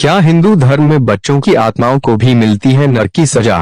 क्या हिंदू धर्म में बच्चों की आत्माओं को भी मिलती है नरक की सजा?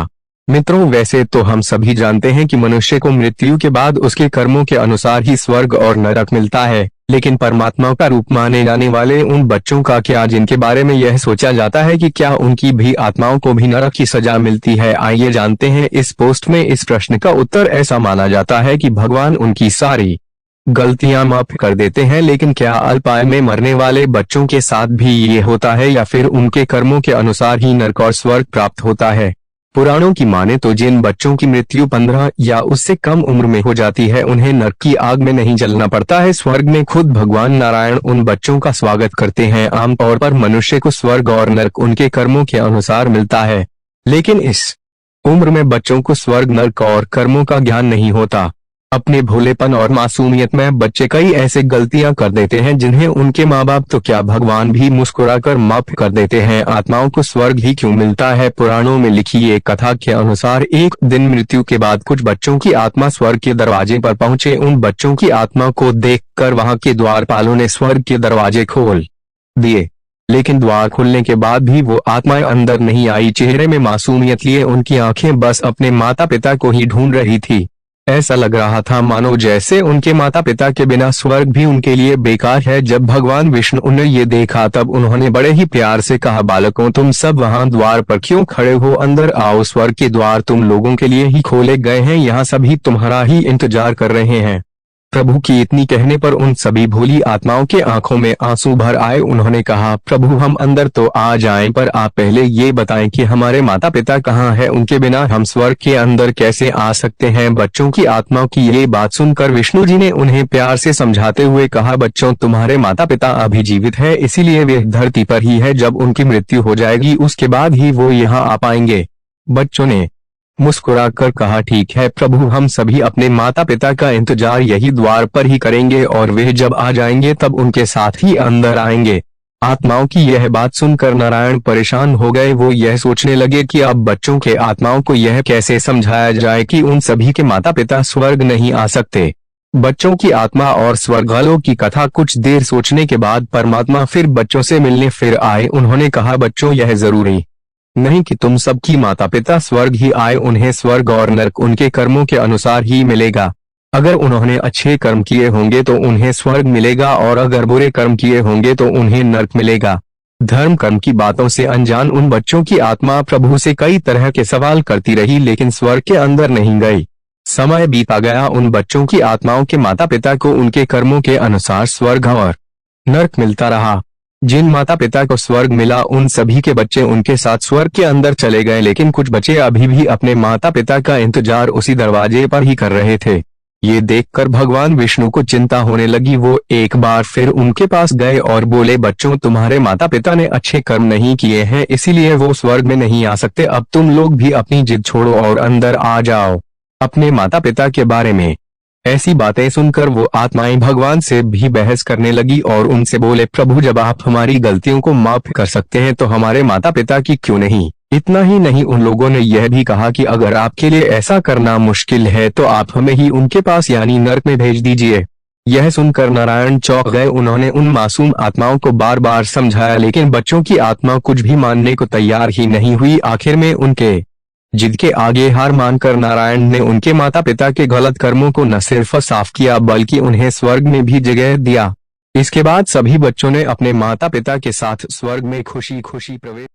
मित्रों, वैसे तो हम सभी जानते हैं कि मनुष्य को मृत्यु के बाद उसके कर्मों के अनुसार ही स्वर्ग और नरक मिलता है, लेकिन परमात्मा का रूप माने जाने वाले उन बच्चों का क्या, जिनके बारे में यह सोचा जाता है कि क्या उनकी भी आत्माओं को भी नरक की सजा मिलती है? आइए जानते हैं इस पोस्ट में। इस प्रश्न का उत्तर ऐसा माना जाता है कि भगवान उनकी सारी गलतियां माफ कर देते हैं, लेकिन क्या अल्पायु में मरने वाले बच्चों के साथ भी ये होता है या फिर उनके कर्मों के अनुसार ही नरक और स्वर्ग प्राप्त होता है? पुराणों की माने तो जिन बच्चों की मृत्यु 15 या उससे कम उम्र में हो जाती है, उन्हें नरक की आग में नहीं जलना पड़ता है। स्वर्ग में खुद भगवान नारायण उन बच्चों का स्वागत करते हैं। आमतौर पर मनुष्य को स्वर्ग और नरक उनके कर्मों के अनुसार मिलता है, लेकिन इस उम्र में बच्चों को स्वर्ग, नरक और कर्मों का ज्ञान नहीं होता। अपने भोलेपन और मासूमियत में बच्चे कई ऐसे गलतियां कर देते हैं जिन्हें उनके माँ बाप तो क्या, भगवान भी मुस्कुराकर माफ कर देते हैं। आत्माओं को स्वर्ग ही क्यों मिलता है? पुराणों में लिखी एक कथा के अनुसार एक दिन मृत्यु के बाद कुछ बच्चों की आत्मा स्वर्ग के दरवाजे पर पहुंचे। उन बच्चों की आत्मा को देखकर वहां के द्वारपालों ने स्वर्ग के दरवाजे खोल दिए, लेकिन द्वार खुलने के बाद भी वो आत्माएं अंदर नहीं आई। चेहरे में मासूमियत लिए उनकी आंखें बस अपने माता पिता को ही ढूंढ रही थी। ऐसा लग रहा था मानो जैसे उनके माता पिता के बिना स्वर्ग भी उनके लिए बेकार है। जब भगवान विष्णु ने ये देखा तब उन्होंने बड़े ही प्यार से कहा, बालकों, तुम सब वहां द्वार पर क्यों खड़े हो? अंदर आओ, स्वर्ग के द्वार तुम लोगों के लिए ही खोले गए हैं, यहाँ सभी तुम्हारा ही इंतजार कर रहे हैं। प्रभु की इतनी कहने पर उन सभी भोली आत्माओं के आंखों में आंसू भर आए। उन्होंने कहा, प्रभु, हम अंदर तो आ जाएं, पर आप पहले ये बताएं कि हमारे माता पिता कहाँ हैं? उनके बिना हम स्वर्ग के अंदर कैसे आ सकते हैं? बच्चों की आत्माओं की ये बात सुनकर विष्णु जी ने उन्हें प्यार से समझाते हुए कहा, बच्चों, तुम्हारे माता पिता अभी जीवित है, इसीलिए वे धरती पर ही है। जब उनकी मृत्यु हो जाएगी उसके बाद ही वो यहाँ आ पाएंगे। बच्चों ने मुस्कुराकर कहा, ठीक है प्रभु, हम सभी अपने माता पिता का इंतजार यही द्वार पर ही करेंगे और वे जब आ जाएंगे तब उनके साथ ही अंदर आएंगे। आत्माओं की यह बात सुनकर नारायण परेशान हो गए। वो यह सोचने लगे कि अब बच्चों के आत्माओं को यह कैसे समझाया जाए कि उन सभी के माता पिता स्वर्ग नहीं आ सकते। बच्चों की आत्मा और स्वर्गलोक की कथा कुछ देर सोचने के बाद परमात्मा फिर बच्चों से मिलने फिर आए। उन्होंने कहा, बच्चों, यह जरूरी नहीं कि तुम सबकी माता पिता स्वर्ग ही आए, उन्हें स्वर्ग और नरक उनके कर्मों के अनुसार ही मिलेगा। अगर उन्होंने अच्छे कर्म किए होंगे तो उन्हें स्वर्ग मिलेगा और अगर बुरे कर्म किए होंगे तो उन्हें नरक मिलेगा। धर्म कर्म की बातों से अनजान उन बच्चों की आत्मा प्रभु से कई तरह के सवाल करती रही, लेकिन स्वर्ग के अंदर नहीं गई। समय बीता गया। उन बच्चों की आत्माओं के माता पिता को उनके कर्मों के अनुसार स्वर्ग और नरक मिलता रहा। जिन माता पिता को स्वर्ग मिला उन सभी के बच्चे उनके साथ स्वर्ग के अंदर चले गए, लेकिन कुछ बच्चे अभी भी अपने माता पिता का इंतजार उसी दरवाजे पर ही कर रहे थे। ये देखकर भगवान विष्णु को चिंता होने लगी। वो एक बार फिर उनके पास गए और बोले, बच्चों, तुम्हारे माता पिता ने अच्छे कर्म नहीं किए हैं, इसीलिए वो स्वर्ग में नहीं आ सकते। अब तुम लोग भी अपनी जिद छोड़ो और अंदर आ जाओ। अपने माता पिता के बारे में ऐसी बातें सुनकर वो आत्माएं भगवान से भी बहस करने लगी और उनसे बोले, प्रभु, जब आप हमारी गलतियों को माफ कर सकते हैं तो हमारे माता पिता की क्यों नहीं? इतना ही नहीं, उन लोगों ने यह भी कहा कि अगर आपके लिए ऐसा करना मुश्किल है तो आप हमें ही उनके पास यानी नरक में भेज दीजिए। यह सुनकर नारायण चौंक गए। उन्होंने उन मासूम आत्माओं को बार बार समझाया, लेकिन बच्चों की आत्मा कुछ भी मानने को तैयार ही नहीं हुई। आखिर में उनके जिद के आगे हार मानकर नारायण ने उनके माता पिता के गलत कर्मों को न सिर्फ साफ किया बल्कि उन्हें स्वर्ग में भी जगह दिया। इसके बाद सभी बच्चों ने अपने माता पिता के साथ स्वर्ग में खुशी खुशी प्रवेश